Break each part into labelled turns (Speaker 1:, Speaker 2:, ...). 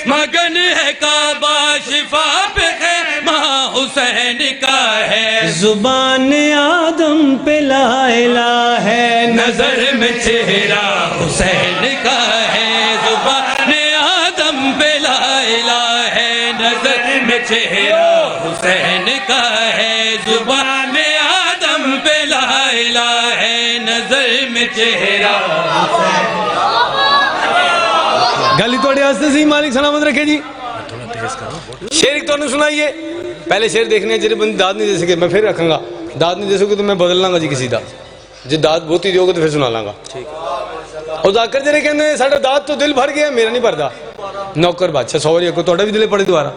Speaker 1: مگن ہے کعبہ شفا پہ خیمہ حسین کا ہے
Speaker 2: زبان آدم پہ لا الہ ہے
Speaker 1: نظر میں چہرہ حسین کا ہے زبان آدم پہ لا الہ ہے نظر میں چہرہ حسین کا ہے زبان آدم پہ لا الہ ہے نظر میں چہرہ
Speaker 3: گلی توڑے ہستے سی مالک سلامت رکھے جی شیر ایک تو انہوں سنائیے پہلے شیر دیکھنے ہیں جنہیں بندی داد نہیں دے سکے میں پھر رکھوں گا داد نہیں دے سکے تو میں بدل لاں گا جی کسی دا جی داد بہت ہی دیو گے تو پھر سنا لاں گا اور ذاکر جنہیں کہنے ہیں ساڑھا داد تو دل بھر گیا میرا نہیں بھردا نوکر بادشاہ سوری کو توڑا بھی دلے پڑے دوارا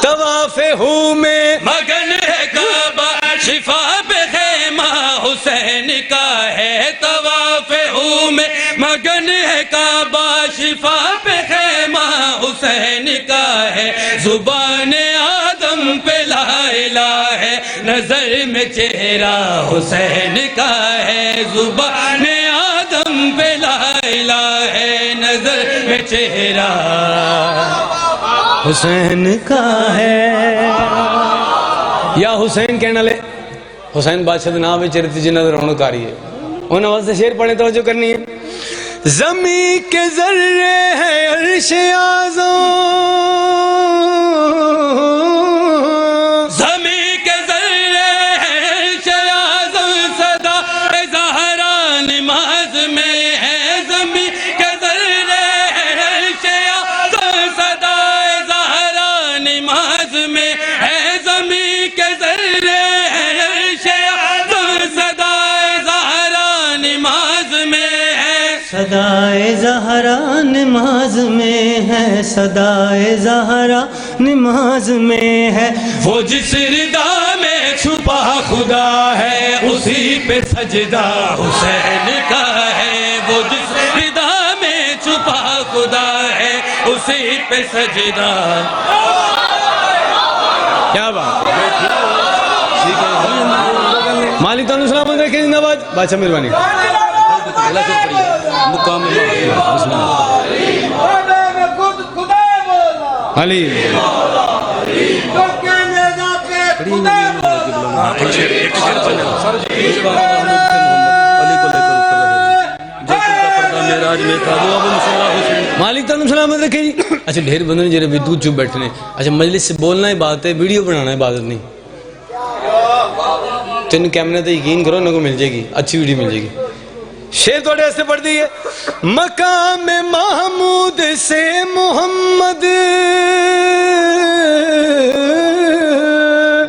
Speaker 3: طواف ہوں میں
Speaker 1: مگن ہے کعبہ شفا پہ خیمہ حسین کا ہے طواف ہوں میں مگن ہے کعبہ شفا پہ خیمہ حسین کا ہے زبان آدم پہ لا الہ ہے نظر میں چہرہ حسین کا ہے زبان آدم پہ لا الہ ہے نظر میں چہرہ
Speaker 2: حسین کا ہے
Speaker 3: یا حسین کہنا لے حسین بادشاہ نام ہے چرتی جنہ رونق آ رہی ہے انہوں آواز سے شیر پڑھنے توجہ کرنی ہے زمین کے ذرے ہے عرش اعظم
Speaker 1: زمین کے ذرے ہے عرش اعظم صدا زہرا نماز میں ہے زمین کے ذرے ہے عرش اعظم صدا زہرا نماز میں ہے زمین کے ذرے ہے عرش اعظم صدا زہرا نماز میں ہے
Speaker 2: صدائے زہرا نماز میں ہے صدائے زہرا نماز میں ہے
Speaker 1: وہ جس ردا میں چھپا خدا ہے اسی پہ سجدہ حسین کا ہے وہ جس ردا میں چھپا خدا ہے اسی پہ سجدہ
Speaker 3: کیا بات مالک تو انہوں سلامت رکھے زندہ باد بادشاہ مہربانی
Speaker 1: مقام
Speaker 3: علی مالک تو انہوں سلامت رکھے جی اچھا ڈھیر بندوں نے جنہیں بھی دودھ چپ بیٹھنے اچھا مجلس سے بولنا ہی بات ہے ویڈیو بنانا ہے عبادت نہیں تین کیمرے تے یقین کرو نہ کو مل جائے گی اچھی ویڈیو مل جائے گی شیر توڑے ایسے پڑھ دیئے مقام محمود سے محمد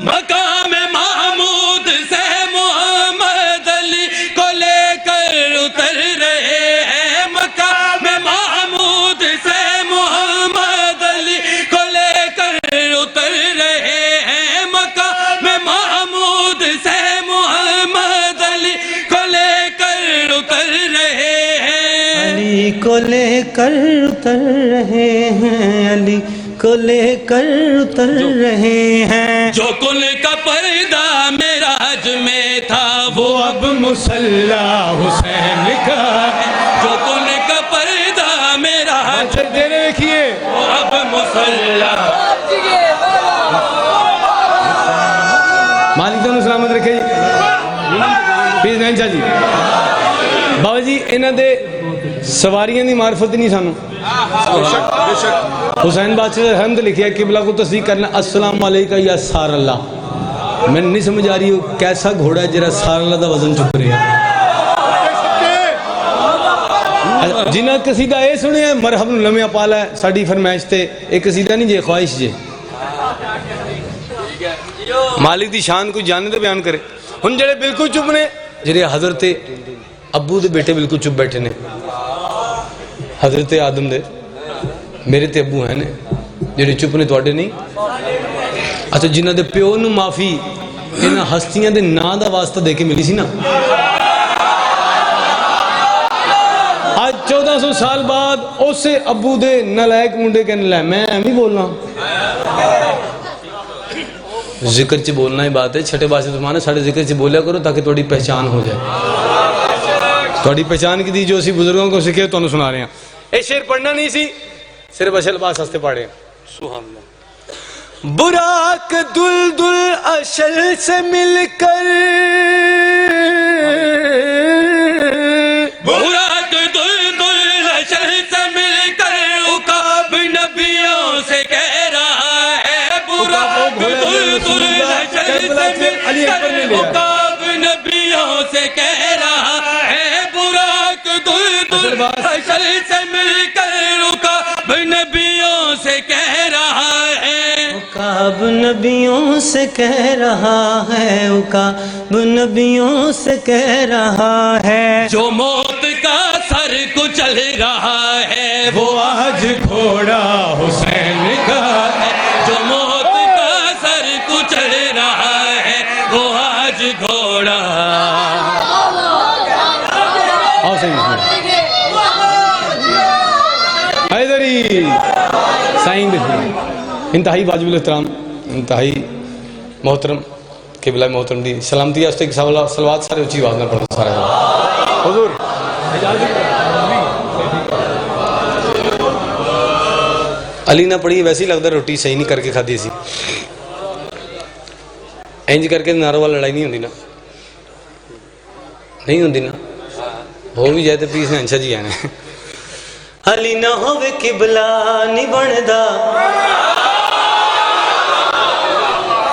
Speaker 1: مقام محمود سے محمد علی کو لے کر اتر رہے ہیں مقام محمود سے محمد علی کو لے کر اتر رہے ہیں مقام محمود سے محمد علی کو لے کر اتر رہے ہیں
Speaker 2: علی کو لے کر اتر رہے ہیں علی کو لے کر اتر رہے ہیں
Speaker 1: جو کل کا پردہ معراج میں تھا وہ اب مصلی حسین کا ہے جو کل کا پردہ معراج
Speaker 3: دے رکھیے
Speaker 1: وہ اب مصلی
Speaker 3: مالک تو انہوں سلامت رکھے جی پیز نہیں چاہ جی بابا جی انہ دے سواریاں دی معرفت نہیں سانو حسین بادشاہ سے حمد لکھیا قبلہ کو تصدیق کرنا السلام علیکہ یا سار اللہ میں نہیں سمجھ آ رہی ہوں کیسا گھوڑا ہے جرا سار اللہ دا وزن چک رہے ہیں جنہ قصیدہ اے سنے ہیں مرحب لمحہ پالا ہے ساڑھی فرمائش تے ایک قصیدہ نہیں جے خواہش جے مالک دی شان کو جانے دے بیان کرے ہن جڑے بالکل چپ نے جڑے حضرت ابو دے بیٹے بالکل چپ بیٹھے نے حضرت آدم دے میرے تے ابو ہیں نے جڑے چپ نے توڑے نہیں اچھا جنہ دے پیو نو معافی انہ ہستیاں دے نا دا واسطہ دے کے ملی سی نا آج 1400 سال بعد اسے ابو دے نلائک منڈے کہنے لائے میں امی بولنا ذکر چی بولنا ہی بات ہے چھٹے باشے تمہانے ساڑھے ذکر چی بولیا کرو تاکہ توڑی پہچان ہو جائے توڑی پہچان کی دی جو اسی بزرگوں کو سکھے تو انہوں سنا رہے ہیں اے شیر پڑھنا نہیں سی صرف اشل باس ہستے پاڑے
Speaker 1: سبحان اللہ.
Speaker 3: براق دل دل اشل سے مل کر
Speaker 1: براق دل دل اشل سے مل کر عقاب نبیوں سے کہہ رہا ہے. براق دل دل اشل سے مل کر عقاب نبیوں سے کہہ رہا ہے. براق دل دل اشل سے مل کر عقاب نبیوں سے کہہ رہا ہے.
Speaker 2: عقاب نبیوں سے کہہ رہا ہے، عقاب نبیوں سے کہہ رہا ہے.
Speaker 1: جو موت کا سر کچل رہا ہے وہ آج گھوڑا حسین کا ہے. جو موت کا سر کچل رہا ہے وہ آج گھوڑا.
Speaker 3: آؤ صحیح حیدری سائن انتہائی واجب الاحترام، انتہائی محترم قبلہ محترم دی سلامتی ہے. اس تے صلوات سارے اچھی آواز نہ پڑھو سارے حضور. علی نہ پڑھی ویسے ہی لگتا روٹی صحیح نہیں کر کے کھادی سی. انج کر کے ناروں والا لڑائی نہیں ہوندی نا، نہیں ہوندی نا، ہو بھی جائے تو پیس نے انشا جی آنے.
Speaker 2: علی نہ ہوے قبلہ نہیں بندا.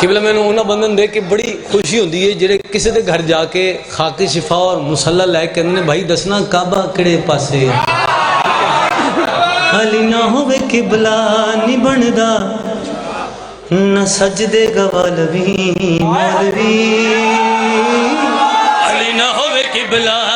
Speaker 3: قبلہ میں نے انہاں بندن دیکھ کے بڑی خوشی ہوندی ہے جڑے کسی دے گھر جا کے خاک شفا اور مصلی لے کے انہوں نے بھائی دسنا کعبہ کڑے پاسے.
Speaker 2: علی نہ ہوے قبلہ نہیں بندا، نہ سجدے گوالوی مولوی.
Speaker 1: علی نہ ہوے قبلہ